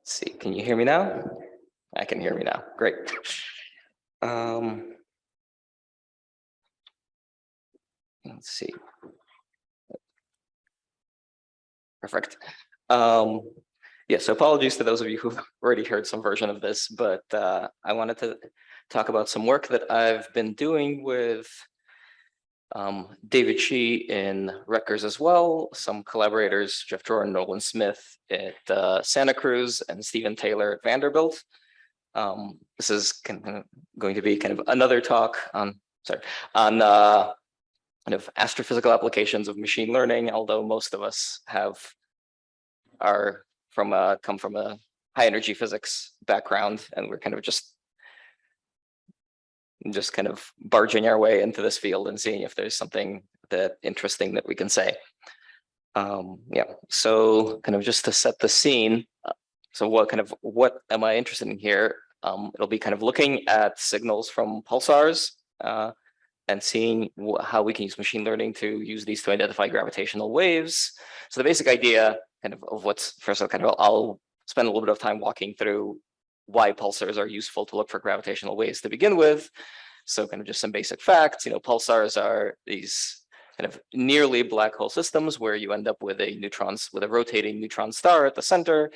Let's see, can you hear me now? I can hear me now. Great. Let's see. Perfect. Yeah, so apologies to those of you who've already heard some version of this, but I wanted to talk about some work that I've been doing with David Shee in Rutgers as well, some collaborators, Jeff Dror and Nolan Smith at Santa Cruz, and Stephen Taylor at Vanderbilt. This is going to be kind of another talk on kind of astrophysical applications of machine learning, although most of us come from a high energy physics background, and we're kind of just kind of barging our way into this field and seeing if there's something that interesting that we can say. Yeah, so kind of just to set the scene. So what am I interested in here? It'll be kind of looking at signals from pulsars and seeing how we can use machine learning to use these to identify gravitational waves. So the basic idea of what's first, I'll spend a little bit of time walking through why pulsars are useful to look for gravitational waves to begin with. So kind of just some basic facts. Pulsars are these kind of nearly black hole systems where you end up with a rotating neutron star at the center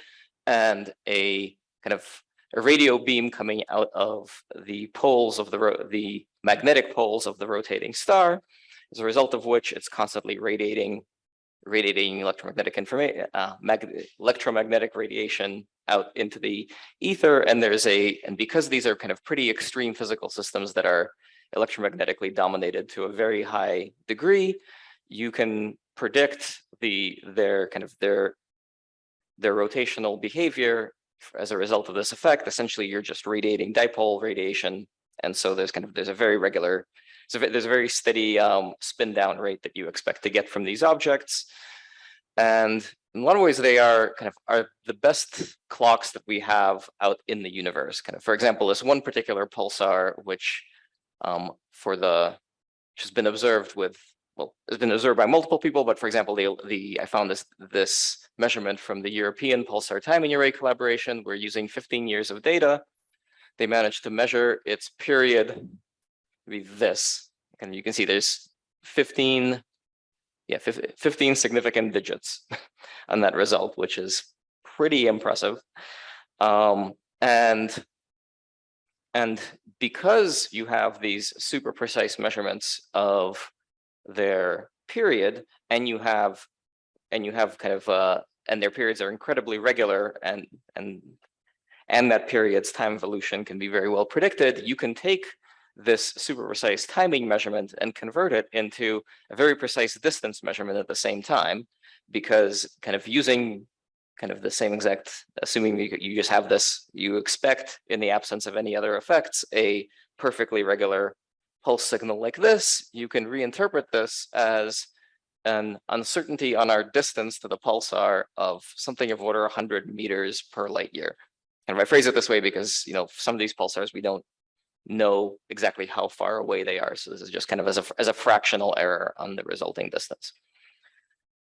and a kind of a radio beam coming out of the poles of the magnetic poles of the rotating star, as a result of which it's constantly radiating electromagnetic radiation out into the ether. And because these are kind of pretty extreme physical systems that are electromagnetically dominated to a very high degree, you can predict their rotational behavior as a result of this effect. Essentially, you're just radiating dipole radiation, and so there's a very steady spin down rate that you expect to get from these objects. And in a lot of ways, they are the best clocks that we have out in the universe. For example, this one particular pulsar, which has been observed has been observed by multiple people, but for example, I found this measurement from the European Pulsar Timing Array collaboration. We're using 15 years of data. They managed to measure its period, this, and you can see there's 15 significant digits on that result, which is pretty impressive. And because you have these super precise measurements of their period, and their periods are incredibly regular, and that period's time evolution can be very well predicted, you can take this super precise timing measurement and convert it into a very precise distance measurement at the same time, because using the same exact, assuming you just have this, you expect, in the absence of any other effects, a perfectly regular pulse signal like this. You can reinterpret this as an uncertainty on our distance to the pulsar of something of order 100 meters per light year. And I phrase it this way because some of these pulsars we don't know exactly how far away they are. So this is just kind of as a fractional error on the resulting distance.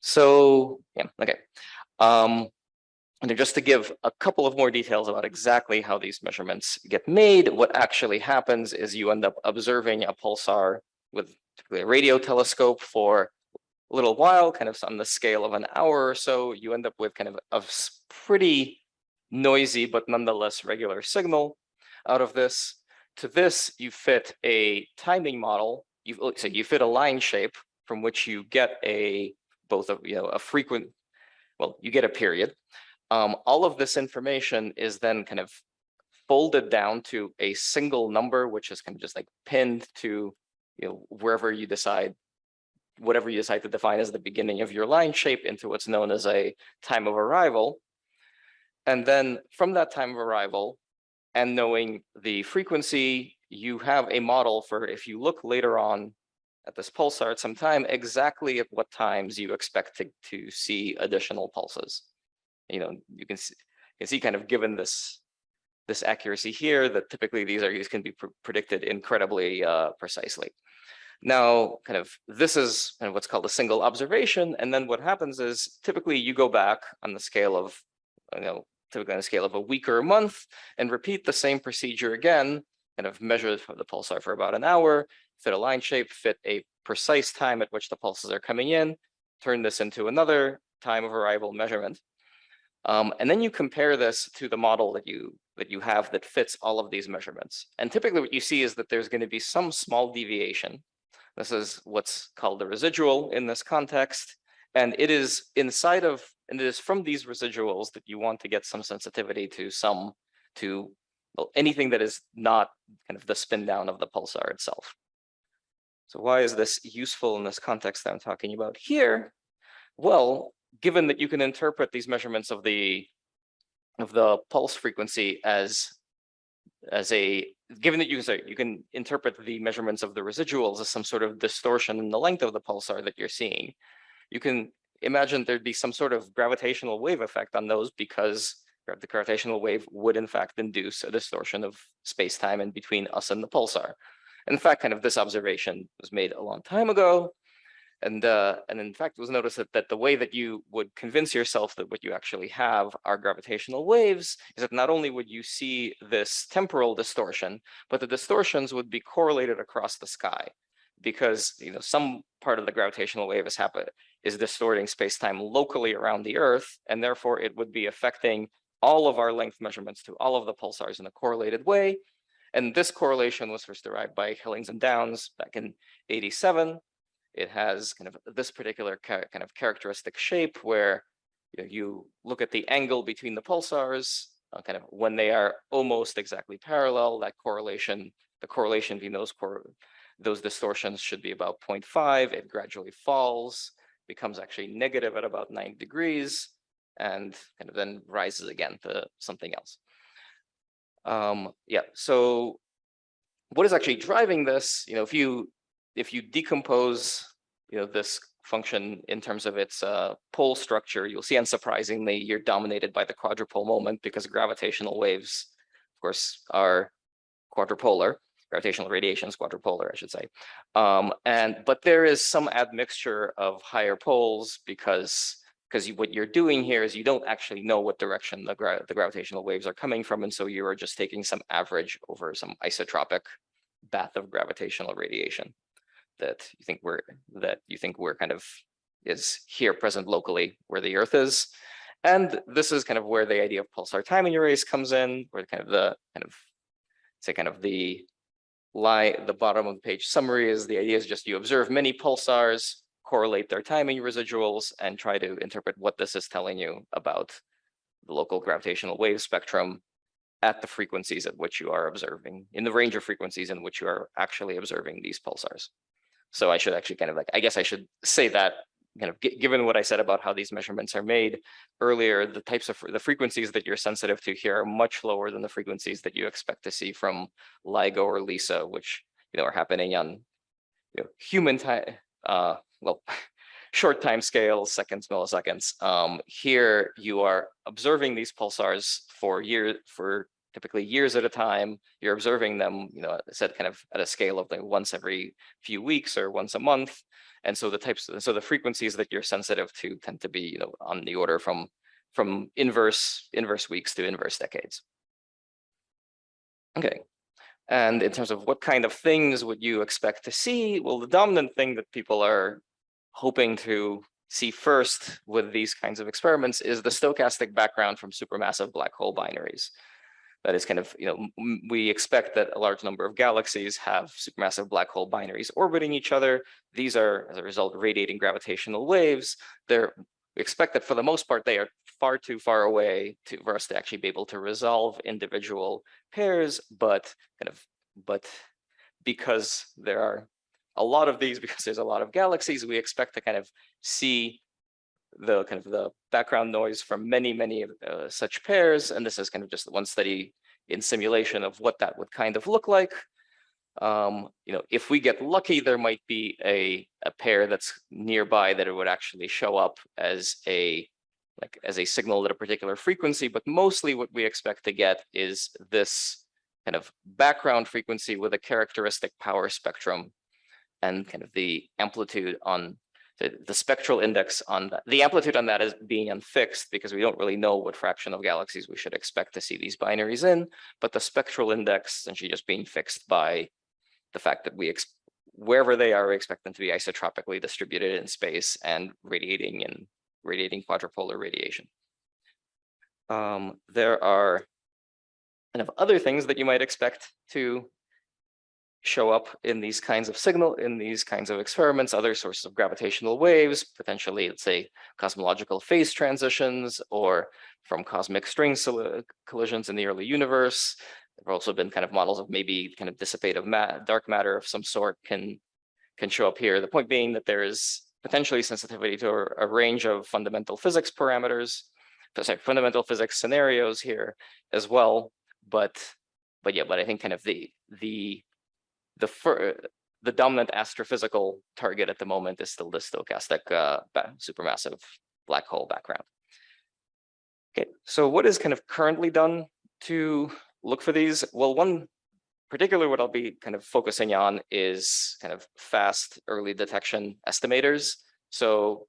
So yeah, okay. And just to give a couple of more details about exactly how these measurements get made, what actually happens is you end up observing a pulsar with typically a radio telescope for a little while, on the scale of an hour or so. You end up with a pretty noisy but nonetheless regular signal out of this. To this, you fit a timing model. So you fit a line shape from which you get you get a period. All of this information is then folded down to a single number, which is just pinned to whatever you decide to define as the beginning of your line shape, into what's known as a time of arrival. And then from that time of arrival, and knowing the frequency, you have a model for, if you look later on at this pulsar at some time, exactly at what times you expect to see additional pulses. You can see given this accuracy here, that typically these can be predicted incredibly precisely. Now, this is what's called a single observation, and then what happens is typically you go back on the scale of typically on a scale of a week or a month, and repeat the same procedure again, kind of measure the pulsar for about an hour, fit a line shape, fit a precise time at which the pulses are coming in, turn this into another time of arrival measurement. And then you compare this to the model that you have that fits all of these measurements. And typically what you see is that there's going to be some small deviation. This is what's called the residual in this context. And it is from these residuals that you want to get some sensitivity to anything that is not kind of the spin down of the pulsar itself. So why is this useful in this context that I'm talking about here? Well, given that you can interpret these measurements of the pulse frequency given that you can interpret the measurements of the residuals as some sort of distortion in the length of the pulsar that you're seeing, you can imagine there'd be some sort of gravitational wave effect on those, because the gravitational wave would in fact induce a distortion of space-time in between us and the pulsar. And in fact, kind of this observation was made a long time ago. And in fact, it was noticed that the way that you would convince yourself that what you actually have are gravitational waves is that not only would you see this temporal distortion, but the distortions would be correlated across the sky, because some part of the gravitational wave is distorting space-time locally around the Earth, and therefore it would be affecting all of our length measurements to all of the pulsars in a correlated way. And this correlation was first derived by Hillings and Downs back in '87. It has kind of this particular kind of characteristic shape where you look at the angle between the pulsars, kind of when they are almost exactly parallel. That correlation, the correlation between those distortions should be about 0.5. It gradually falls, becomes actually negative at about 90 degrees, and kind of then rises again to something else. Yeah. So what is actually driving this? If you decompose, this function in terms of its pole structure, you'll see, unsurprisingly, you're dominated by the quadrupole moment, because gravitational waves, of course, are quadrupolar. Gravitational radiation is quadrupolar, I should say. But there is some admixture of higher poles, because what you're doing here is you don't actually know what direction the gravitational waves are coming from, and so you are just taking some average over some isotropic bath of gravitational radiation that you think we're kind of is here present locally where the Earth is. And this is kind of where the idea of pulsar timing arrays comes in, where the bottom of the page summary is the idea is just you observe many pulsars, correlate their timing residuals, and try to interpret what this is telling you about the local gravitational wave spectrum at the frequencies at which you are observing, in the range of frequencies in which you are actually observing these pulsars. So I should actually I guess I should say that, given what I said about how these measurements are made earlier, the frequencies that you're sensitive to here are much lower than the frequencies that you expect to see from LIGO or LISA, which are happening on human time, short time scales, seconds, milliseconds. Here you are observing these pulsars for typically years at a time. You're observing them, I said, kind of at a scale of once every few weeks or once a month. And so the frequencies that you're sensitive to tend to be, on the order from inverse weeks to inverse decades. Okay. And in terms of what kind of things would you expect to see? Well, the dominant thing that people are hoping to see first with these kinds of experiments is the stochastic background from supermassive black hole binaries. That is kind of, we expect that a large number of galaxies have supermassive black hole binaries orbiting each other. These are, as a result, radiating gravitational waves. We expect that for the most part, they are far too far away for us to actually be able to resolve individual pairs, but because there are a lot of these, because there's a lot of galaxies, we expect to kind of see the background noise from many such pairs. And this is kind of just one study in simulation of what that would kind of look like. If we get lucky, there might be a pair that's nearby that it would actually show up as a signal at a particular frequency. But mostly what we expect to get is this kind of background frequency with a characteristic power spectrum, and kind of the amplitude on the spectral index on that, the amplitude on that is being unfixed because we don't really know what fraction of galaxies we should expect to see these binaries in, but the spectral index essentially just being fixed by the fact that wherever they are, we expect them to be isotropically distributed in space and radiating quadrupolar radiation. There are kind of other things that you might expect to show up in these kinds of experiments, other sources of gravitational waves, potentially, let's say, cosmological phase transitions, or from cosmic string collisions in the early universe. There have also been kind of models of maybe kind of dissipative dark matter of some sort can show up here. The point being that there is potentially sensitivity to a range of fundamental physics parameters, fundamental physics scenarios here as well. But I think kind of the dominant astrophysical target at the moment is still the stochastic supermassive black hole background. Okay, so what is kind of currently done to look for these? Well, one particular what I'll be kind of focusing on is kind of fast early detection estimators. So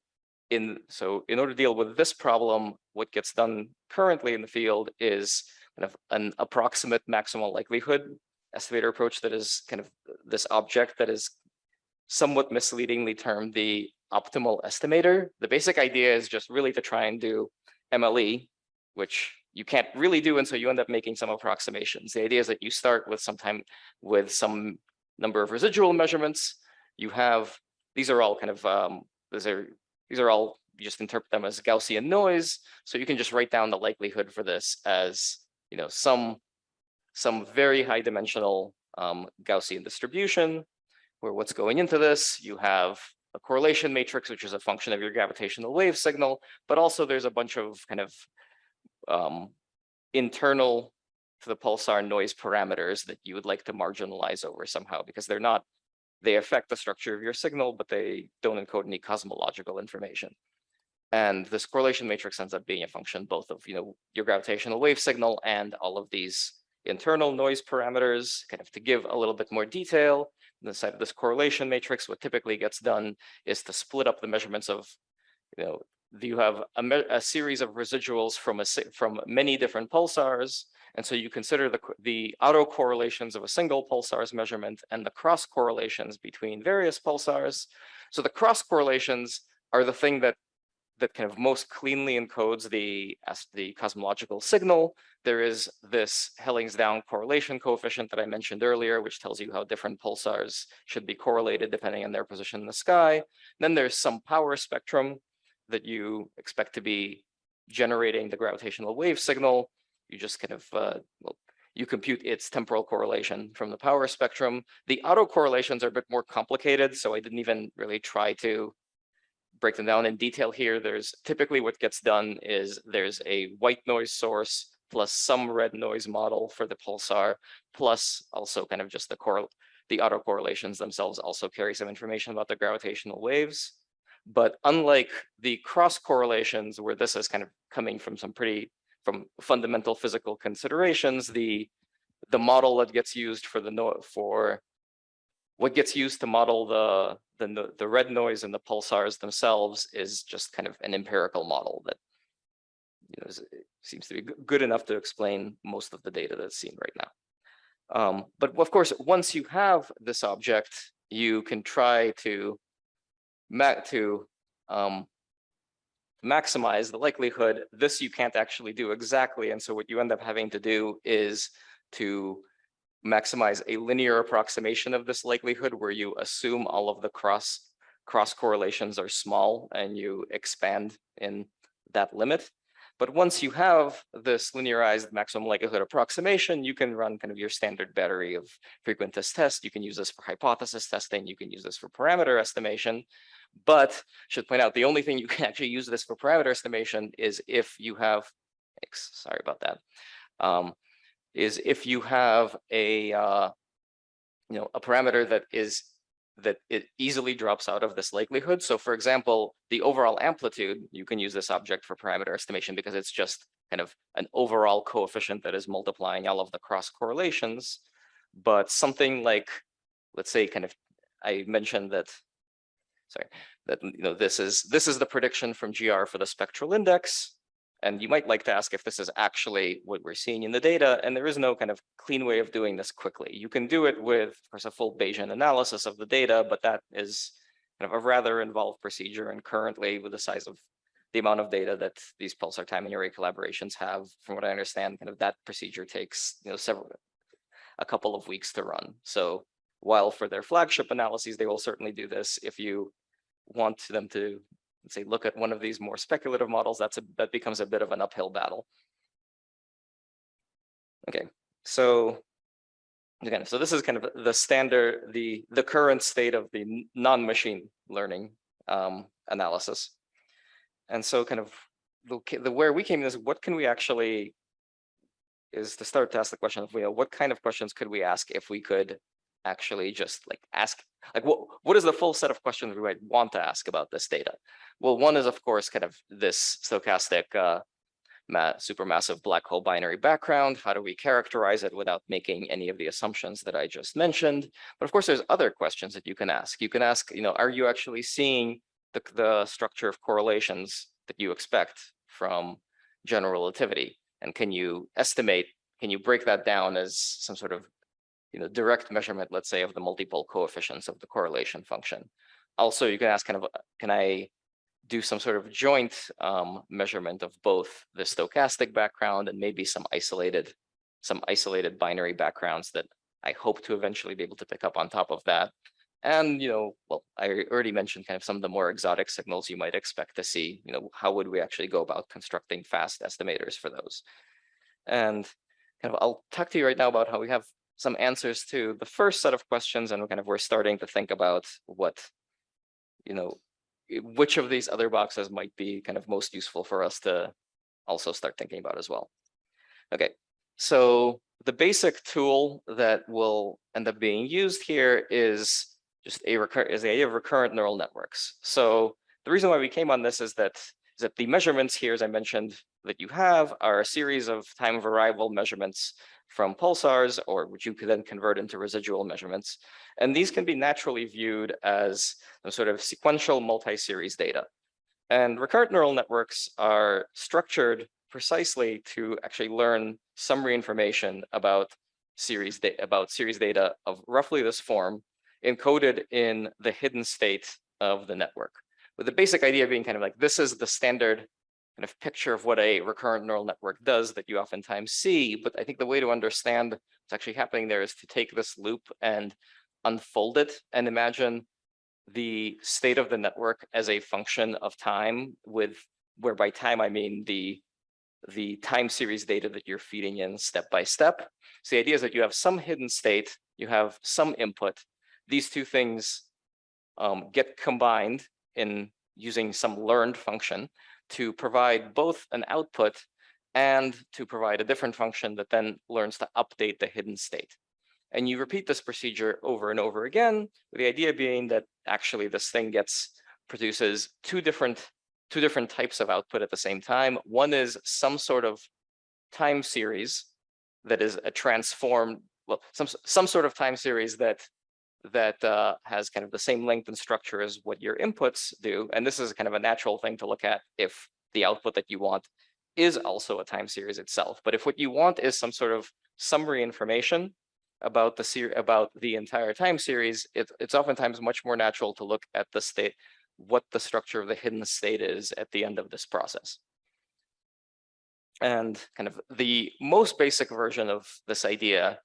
in order to deal with this problem, what gets done currently in the field is kind of an approximate maximal likelihood estimator approach that is kind of this object that is somewhat misleadingly termed the optimal estimator. The basic idea is just really to try and do MLE, which you can't really do, and so you end up making some approximations. The idea is that you start with some number of residual measurements. You have, these are all kind of these are all, you just interpret them as Gaussian noise. So you can just write down the likelihood for this as, you know, some very high dimensional Gaussian distribution, where what's going into this, you have a correlation matrix, which is a function of your gravitational wave signal, but also there's a bunch of kind of internal to the pulsar noise parameters that you would like to marginalize over somehow, because they affect the structure of your signal, but they don't encode any cosmological information. And this correlation matrix ends up being a function both of, you know, your gravitational wave signal and all of these internal noise parameters. Kind of to give a little bit more detail, on the side of this correlation matrix, what typically gets done is to split up the measurements of, you know, you have a series of residuals from many different pulsars. And so you consider the autocorrelations of a single pulsar's measurement and the cross correlations between various pulsars. So the cross correlations are the thing that kind of most cleanly encodes the cosmological signal. There is this Hellingsdown correlation coefficient that I mentioned earlier, which tells you how different pulsars should be correlated depending on their position in the sky. Then there's some power spectrum that you expect to be generating the gravitational wave signal. You just kind of, you compute its temporal correlation from the power spectrum. The autocorrelations are a bit more complicated, so I didn't even really try to break them down in detail here. There's typically what gets done is there's a white noise source plus some red noise model for the pulsar, plus also kind of just the autocorrelations themselves also carry some information about the gravitational waves. But unlike the cross correlations, where this is kind of coming from from fundamental physical considerations, the model that gets used for what gets used to model the red noise and the pulsars themselves is just kind of an empirical model that, you know, seems to be good enough to explain most of the data that's seen right now. But of course, once you have this object, you can try to maximize the likelihood. This you can't actually do exactly, and so what you end up having to do is to maximize a linear approximation of this likelihood, where you assume all of the cross correlations are small and you expand in that limit. But once you have this linearized maximum likelihood approximation, you can run kind of your standard battery of frequentist tests. You can use this for hypothesis testing. You can use this for parameter estimation. But should point out, the only thing you can actually use this for parameter estimation is if you have, sorry about that, is if you have a a parameter that it easily drops out of this likelihood. So for example, the overall amplitude, you can use this object for parameter estimation because it's just kind of an overall coefficient that is multiplying all of the cross correlations. But something like, let's say, kind of, I mentioned that sorry, that this is the prediction from GR for the spectral index. And you might like to ask if this is actually what we're seeing in the data, and there is no kind of clean way of doing this quickly. You can do it with, of course, a full Bayesian analysis of the data, but that is kind of a rather involved procedure. And currently, with the size of the amount of data that these pulsar timing array collaborations have, from what I understand, kind of that procedure takes a couple of weeks to run. So while for their flagship analyses, they will certainly do this. If you want them to, let's say, look at one of these more speculative models, that becomes a bit of an uphill battle. Okay, so again, so this is kind of the standard, the current state of the non-machine learning analysis. And so kind of where we came is what can we actually, is to start to ask the question of what kind of questions could we ask if we could actually just ask, what is the full set of questions we might want to ask about this data? Well, one is, of course, kind of this stochastic supermassive black hole binary background. How do we characterize it without making any of the assumptions that I just mentioned? But of course, there's other questions that you can ask. You can ask, are you actually seeing the structure of correlations that you expect from general relativity? And can you estimate, can you break that down as some sort of direct measurement, let's say, of the multipole coefficients of the correlation function? Also, you can ask kind of, can I do some sort of joint measurement of both the stochastic background and maybe some isolated binary backgrounds that I hope to eventually be able to pick up on top of that. And, well, I already mentioned kind of some of the more exotic signals you might expect to see. How would we actually go about constructing fast estimators for those? And kind of, I'll talk to you right now about how we have some answers to the first set of questions, and we're starting to think about what, which of these other boxes might be kind of most useful for us to also start thinking about as well. Okay, so the basic tool that will end up being used here is just the idea of recurrent neural networks. So the reason why we came on this is that the measurements here, as I mentioned, that you have are a series of time of arrival measurements from pulsars, or which you could then convert into residual measurements. And these can be naturally viewed as a sort of sequential multi-series data. And recurrent neural networks are structured precisely to actually learn summary information about series data of roughly this form, encoded in the hidden state of the network. With the basic idea being kind of like, this is the standard kind of picture of what a recurrent neural network does that you oftentimes see. But I think the way to understand what's actually happening there is to take this loop and unfold it and imagine the state of the network as a function of time, where by time I mean the time series data that you're feeding in step by step. So the idea is that you have some hidden state, you have some input. These two things get combined in using some learned function to provide both an output and to provide a different function that then learns to update the hidden state. And you repeat this procedure over and over again, with the idea being that actually this thing produces two different types of output at the same time. One is some sort of time series that is a transformed, well, some sort of time series that has kind of the same length and structure as what your inputs do. And this is kind of a natural thing to look at if the output that you want is also a time series itself. But if what you want is some sort of summary information about the entire time series, it's oftentimes much more natural to look at the state, what the structure of the hidden state is at the end of this process. And kind of the most basic version of this idea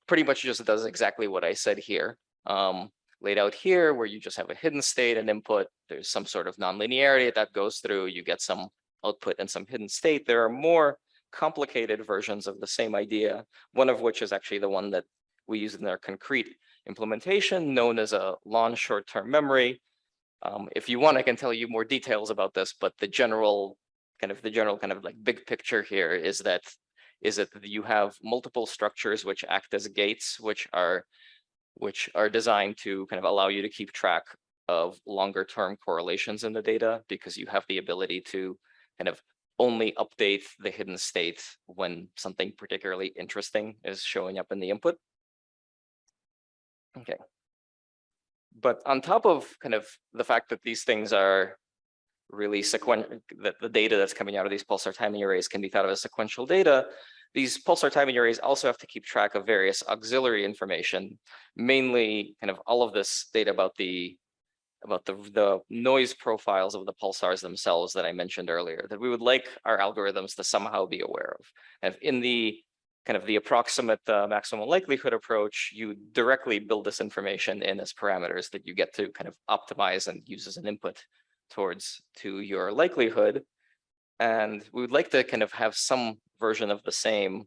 pretty much just does exactly what I said here, laid out here, where you just have a hidden state and input. There's some sort of nonlinearity that goes through. You get some output and some hidden state. There are more complicated versions of the same idea, one of which is actually the one that we use in our concrete implementation, known as a long short-term memory. If you want, I can tell you more details about this, but the general kind of like big picture here is that you have multiple structures which act as gates, which are designed to kind of allow you to keep track of longer term correlations in the data, because you have the ability to kind of only update the hidden state when something particularly interesting is showing up in the input. Okay. But on top of kind of the fact that these things are really sequential, that the data that's coming out of these pulsar timing arrays can be thought of as sequential data, these pulsar timing arrays also have to keep track of various auxiliary information, mainly kind of all of this data about the noise profiles of the pulsars themselves that I mentioned earlier, that we would like our algorithms to somehow be aware of. And in the kind of the approximate maximal likelihood approach, you directly build this information in as parameters that you get to kind of optimize and use as an input to your likelihood. And we would like to kind of have some version of the same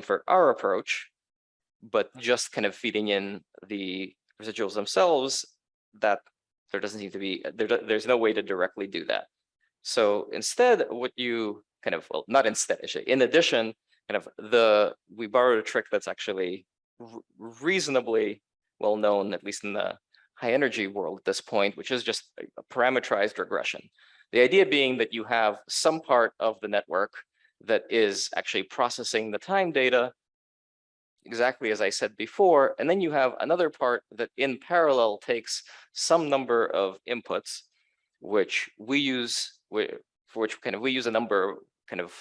for our approach, but just kind of feeding in the residuals themselves, that there doesn't need to be, there's no way to directly do that. So instead, what you kind of, well, not instead, actually, in addition, kind of we borrowed a trick that's actually reasonably well known, at least in the high energy world at this point, which is just a parameterized regression. The idea being that you have some part of the network that is actually processing the time data exactly as I said before, and then you have another part that in parallel takes some number of inputs, which we use, for which kind of we use a number kind of,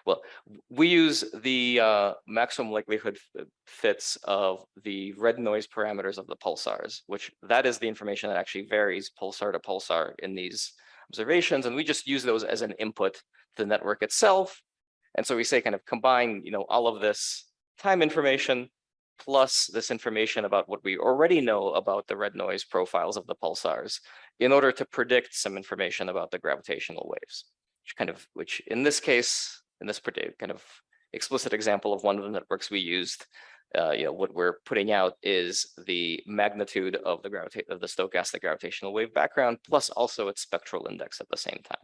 well, we use the maximum likelihood fits of the red noise parameters of the pulsars, which that is the information that actually varies pulsar to pulsar in these observations, and we just use those as an input to the network itself. And so we say kind of combine, all of this time information plus this information about what we already know about the red noise profiles of the pulsars in order to predict some information about the gravitational waves, which in this case, in this kind of explicit example of one of the networks we used, what we're putting out is the magnitude of the stochastic gravitational wave background plus also its spectral index at the same time.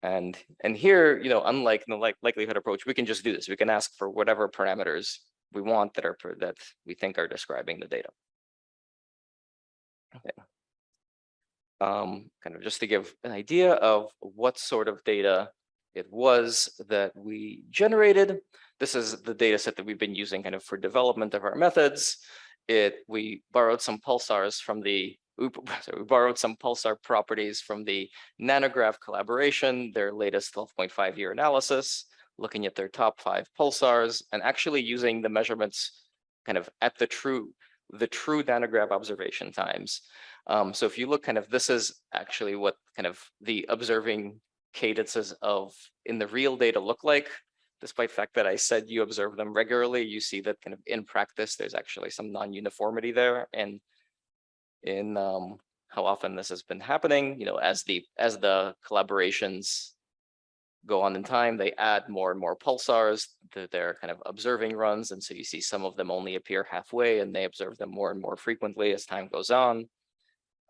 And here, unlike the likelihood approach, we can just do this. We can ask for whatever parameters we want that we think are describing the data. Okay. Kind of just to give an idea of what sort of data it was that we generated. This is the data set that we've been using kind of for development of our methods. We borrowed some pulsars from the we borrowed some pulsar properties from the Nanograph collaboration, their latest 12.5-year analysis, looking at their top 5 pulsars and actually using the measurements kind of at the true Nanograph observation times. So if you look this is actually what kind of the observing cadences in the real data look like. Despite the fact that I said you observe them regularly, you see that kind of in practice, there's actually some non-uniformity there. And in how often this has been happening, as the collaborations go on in time, they add more and more pulsars to their kind of observing runs, and so you see some of them only appear halfway, and they observe them more and more frequently as time goes on.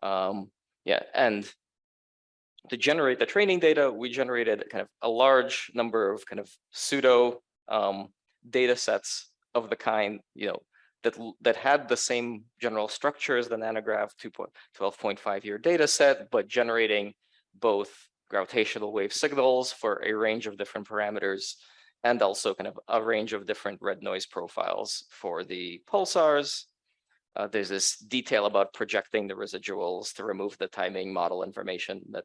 And to generate the training data, we generated kind of a large number of kind of pseudo data sets of the kind, that had the same general structure as the Nanograph 12.5-year data set, but generating both gravitational wave signals for a range of different parameters and also kind of a range of different red noise profiles for the pulsars. There's this detail about projecting the residuals to remove the timing model information that,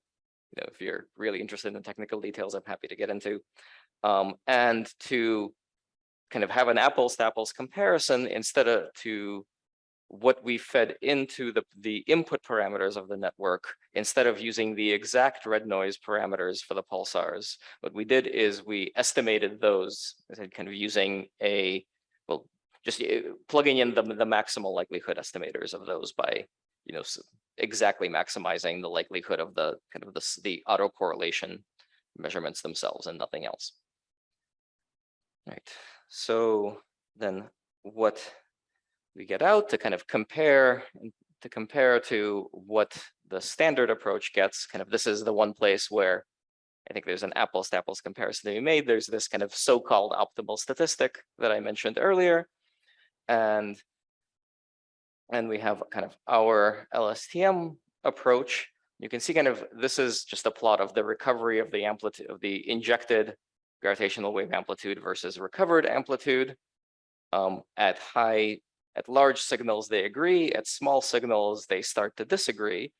if you're really interested in the technical details, I'm happy to get into. And to kind of have an apples to apples comparison instead of to what we fed into the input parameters of the network, instead of using the exact red noise parameters for the pulsars. What we did is we estimated those kind of using just plugging in the maximal likelihood estimators of those by, exactly maximizing the likelihood of the kind of the autocorrelation measurements themselves and nothing else. All right. So then what we get out to kind of compare to what the standard approach gets, kind of this is the one place where I think there's an apples to apples comparison to be made. There's this kind of so-called optimal statistic that I mentioned earlier. And we have kind of our LSTM approach. You can see kind of this is just a plot of the recovery of the amplitude of the injected gravitational wave amplitude versus recovered amplitude at high At large signals, they agree. At small signals, they start to disagree.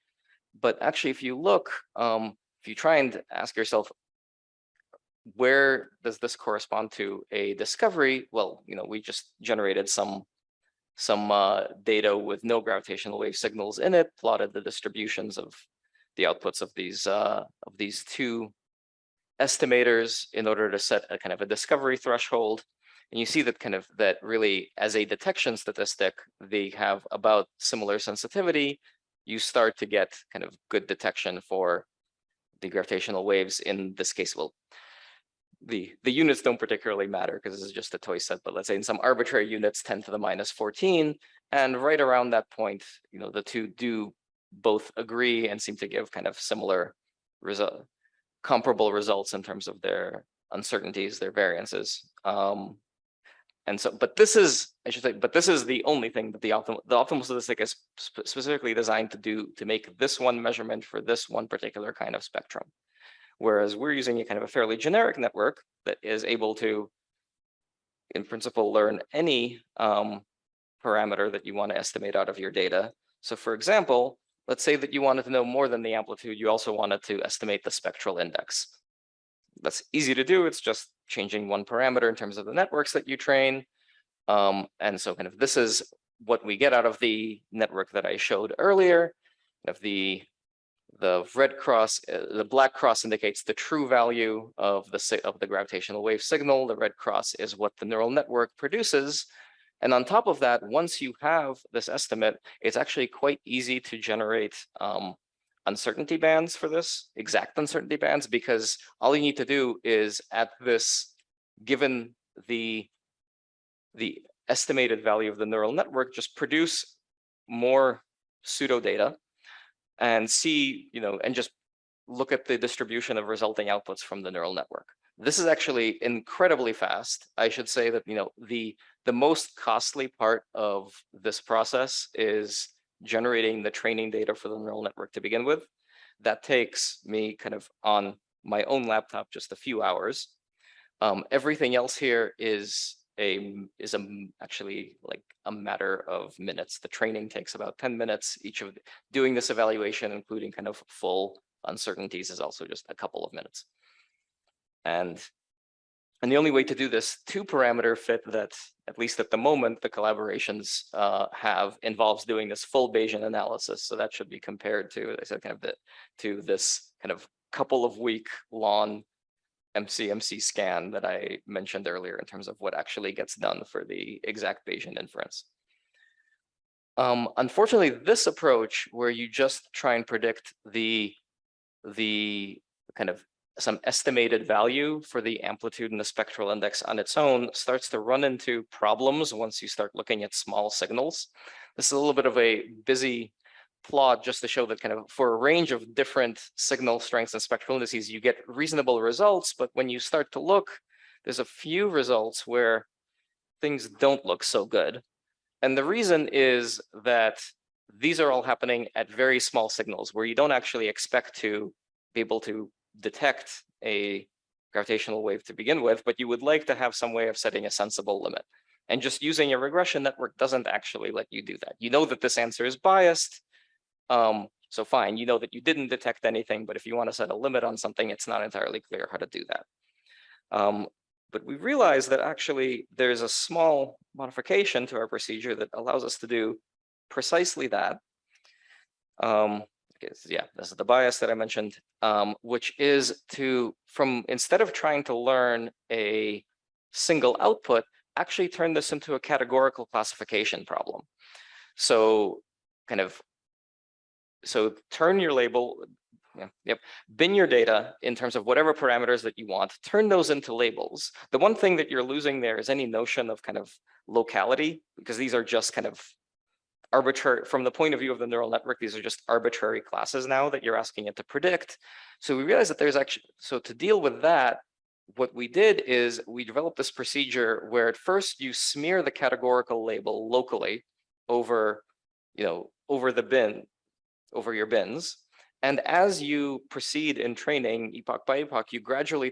But actually, if you look, if you try and ask yourself, where does this correspond to a discovery? Well, we just generated some data with no gravitational wave signals in it, plotted the distributions of the outputs of these two estimators in order to set a kind of a discovery threshold. And you see that that really, as a detection statistic, they have about similar sensitivity. You start to get kind of good detection for the gravitational waves. In this case, well, the units don't particularly matter because this is just a toy set, but let's say in some arbitrary units, 10 to the minus 14. And right around that point, the two do both agree and seem to give kind of similar comparable results in terms of their uncertainties, their variances. And so, but this is, I should say, but this is the only thing that the optimal statistic is specifically designed to do, to make this one measurement for this one particular kind of spectrum. Whereas we're using a kind of a fairly generic network that is able to, in principle, learn any parameter that you want to estimate out of your data. So for example, let's say that you wanted to know more than the amplitude, you also wanted to estimate the spectral index. That's easy to do. It's just changing one parameter in terms of the networks that you train. And so kind of this is what we get out of the network that I showed earlier. Of the red cross, the black cross indicates the true value of the gravitational wave signal. The red cross is what the neural network produces. And on top of that, once you have this estimate, it's actually quite easy to generate uncertainty bands for this, exact uncertainty bands, because all you need to do is at this, given the estimated value of the neural network, just produce more pseudo data and see, and just look at the distribution of resulting outputs from the neural network. This is actually incredibly fast. I should say that, the most costly part of this process is generating the training data for the neural network to begin with. That takes me kind of on my own laptop just a few hours. Everything else here is actually like a matter of minutes. The training takes about 10 minutes. Each of doing this evaluation, including kind of full uncertainties, is also just a couple of minutes. And the only way to do this two-parameter fit that, at least at the moment, the collaborations have involves doing this full Bayesian analysis. So that should be compared to, as I said, to this kind of couple of week long MCMC scan that I mentioned earlier in terms of what actually gets done for the exact Bayesian inference. Unfortunately, this approach, where you just try and predict the kind of some estimated value for the amplitude and the spectral index on its own, starts to run into problems once you start looking at small signals. This is a little bit of a busy plot just to show that kind of for a range of different signal strengths and spectral indices, you get reasonable results. But when you start to look, there's a few results where things don't look so good. And the reason is that these are all happening at very small signals where you don't actually expect to be able to detect a gravitational wave to begin with, but you would like to have some way of setting a sensible limit. And just using a regression network doesn't actually let you do that. You know that this answer is biased, so fine, you know that you didn't detect anything, but if you want to set a limit on something, it's not entirely clear how to do that. But we realize that actually there's a small modification to our procedure that allows us to do precisely that. Yeah, this is the bias that I mentioned, which is instead of trying to learn a single output, actually turn this into a categorical classification problem. So turn your label, bin your data in terms of whatever parameters that you want, turn those into labels. The one thing that you're losing there is any notion of kind of locality, because these are just kind of arbitrary, from the point of view of the neural network, these are just arbitrary classes now that you're asking it to predict. So we realized that there's actually, so to deal with that, what we did is we developed this procedure where at first you smear the categorical label locally over, over your bins. And as you proceed in training epoch by epoch, you gradually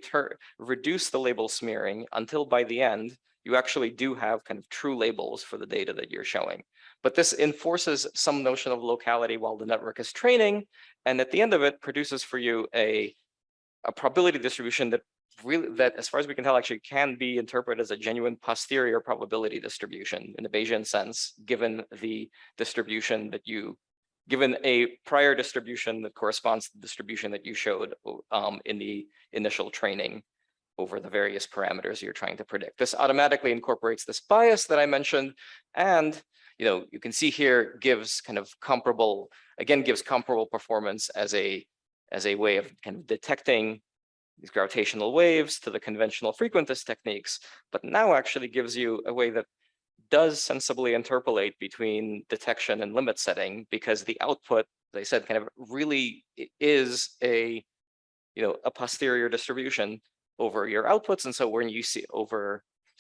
reduce the label smearing until by the end, you actually do have kind of true labels for the data that you're showing. But this enforces some notion of locality while the network is training, and at the end of it produces for you a probability distribution that really, that as far as we can tell, actually can be interpreted as a genuine posterior probability distribution in the Bayesian sense, given the distribution that given a prior distribution that corresponds to the distribution that you showed in the initial training over the various parameters you're trying to predict. This automatically incorporates this bias that I mentioned, and you can see here gives kind of comparable, again, gives comparable performance as a way of kind of detecting these gravitational waves to the conventional frequentist techniques, but now actually gives you a way that does sensibly interpolate between detection and limit setting, because the output, as I said, kind of really is a posterior distribution over your outputs. And so when you see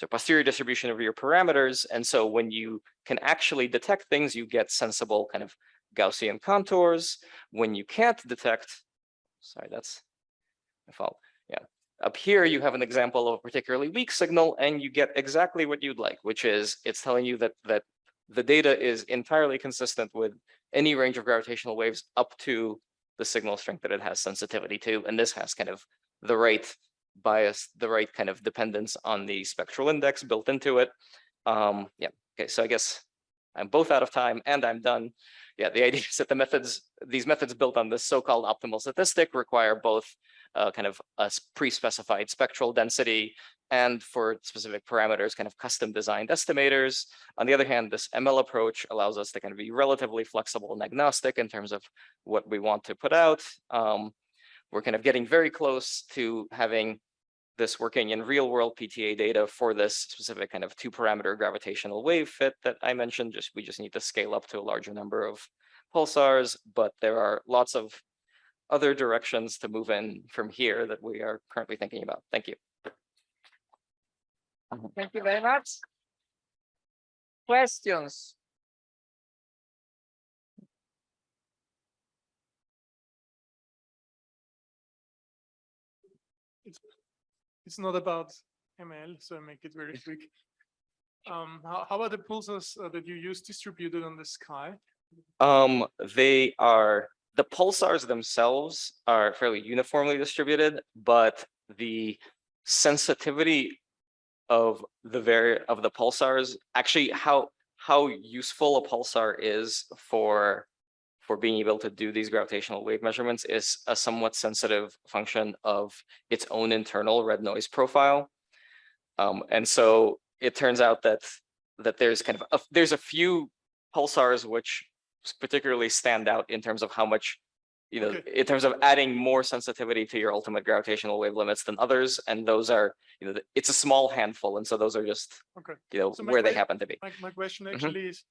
posterior distribution over your parameters, and so when you can actually detect things, you get sensible kind of Gaussian contours. When you can't detect, sorry, that's my fault. Yeah, up here you have an example of a particularly weak signal, and you get exactly what you'd like, which is it's telling you that the data is entirely consistent with any range of gravitational waves up to the signal strength that it has sensitivity to, and this has kind of the right bias, the right kind of dependence on the spectral index built into it. Yeah. Okay. So I guess I'm both out of time and I'm done. Yeah. The idea is that these methods built on this so-called optimal statistic require both kind of a pre-specified spectral density and for specific parameters, kind of custom designed estimators. On the other hand, this ML approach allows us to kind of be relatively flexible and agnostic in terms of what we want to put out. We're kind of getting very close to having this working in real world PTA data for this specific kind of 2-parameter gravitational wave fit that I mentioned. We just need to scale up to a larger number of pulsars, but there are lots of other directions to move in from here that we are currently thinking about. Thank you. Thank you very much. Questions? It's not about ML, so I make it very quick. How are the pulsars that you use distributed on the sky? The pulsars themselves are fairly uniformly distributed, but the sensitivity of the pulsars, actually how useful a pulsar is for being able to do these gravitational wave measurements is a somewhat sensitive function of its own internal red noise profile. And so it turns out that there's kind of there's a few pulsars which particularly stand out in terms of how much, in terms of adding more sensitivity to your ultimate gravitational wave limits than others. And those are, it's a small handful. And so those are just, so where they happen to be. My question actually is,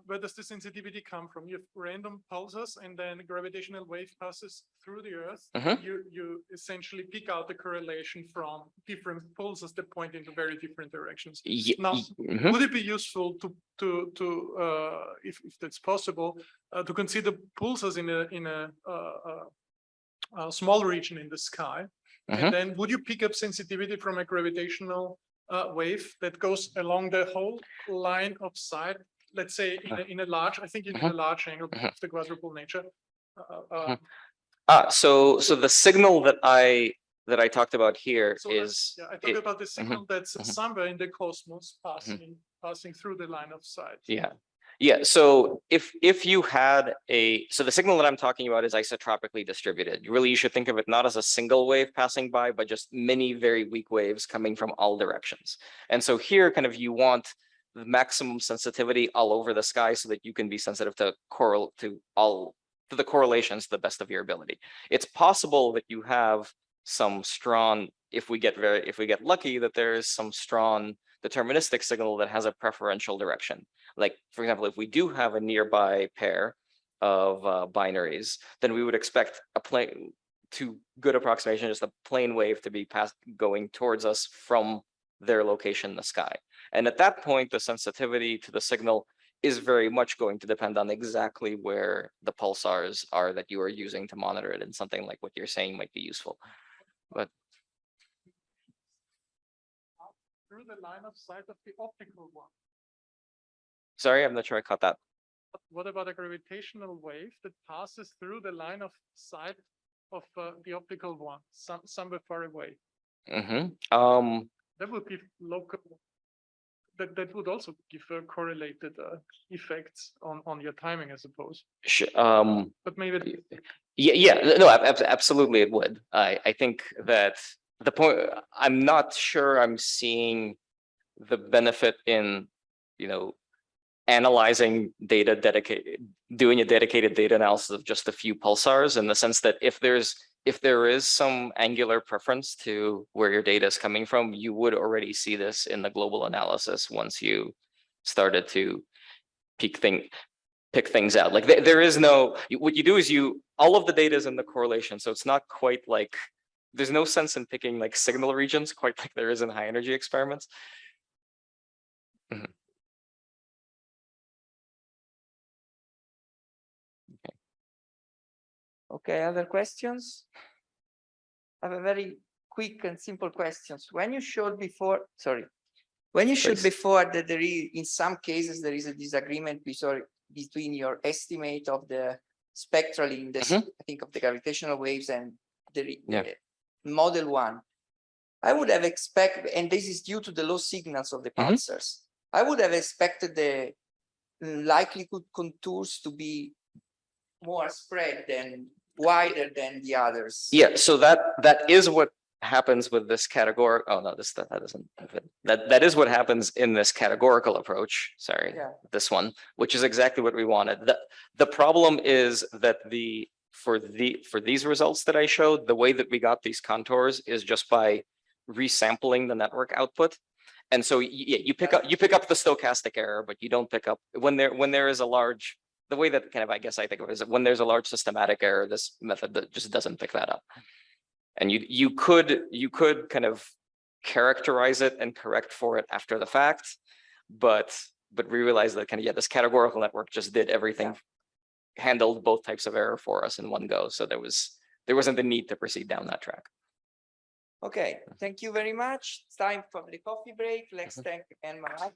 where does the sensitivity come from? You have random pulsars, and then gravitational wave passes through the Earth. You essentially pick out the correlation from different pulsars that point into very different directions. Now, would it be useful to if that's possible, to consider pulsars in a small region in the sky, and then would you pick up sensitivity from a gravitational wave that goes along the whole line of sight? Let's say in a large, I think in a large angle of the quadruple nature. So the signal that I talked about here is. I talk about the signal that's somewhere in the cosmos passing through the line of sight. Yeah. So if you had so the signal that I'm talking about is isotropically distributed. Really, you should think of it not as a single wave passing by, but just many very weak waves coming from all directions. And so here, kind of, you want the maximum sensitivity all over the sky so that you can be sensitive to the correlations to the best of your ability. It's possible that you have some strong, if we get lucky, that there is some strong deterministic signal that has a preferential direction. Like, for example, if we do have a nearby pair of binaries, then we would expect to good approximation, just a plane wave to be going towards us from their location in the sky. And at that point, the sensitivity to the signal is very much going to depend on exactly where the pulsars are that you are using to monitor it, and something like what you're saying might be useful. But through the line of sight of the optical one. Sorry, I'm not sure I caught that. What about a gravitational wave that passes through the line of sight of the optical one, somewhere far away? That would give local. That would also give correlated effects on your timing, I suppose. But maybe. Yeah, no, absolutely it would. I think that the point, I'm not sure I'm seeing the benefit in, analyzing data doing a dedicated data analysis of just a few pulsars, in the sense that if there is some angular preference to where your data is coming from, you would already see this in the global analysis once you started to pick things out. Like there is no, what you do is all of the data is in the correlation. So it's not quite like, there's no sense in picking like signal regions quite like there is in high energy experiments. Okay, other questions? I have a very quick and simple questions. When you showed before, that there is, in some cases, there is a disagreement between your estimate of the spectral index, I think of the gravitational waves, and the model one. I would have expected, and this is due to the low signals of the pulsars, I would have expected the likelihood contours to be more spread than wider than the others. Yeah, so that is what happens with this categorical. Oh no, that doesn't have it. That is what happens in this categorical approach. Sorry, this one, which is exactly what we wanted. The problem is that for these results that I showed, the way that we got these contours is just by resampling the network output. And so you pick up the stochastic error, but you don't pick up when there is a large. The way that I think of it is that when there's a large systematic error, this method that just doesn't pick that up. And you could kind of characterize it and correct for it after the fact, but we realized that this categorical network just did everything, handled both types of error for us in one go. So there wasn't the need to proceed down that track. Okay, thank you very much. It's time for the coffee break. Let's thank Marat.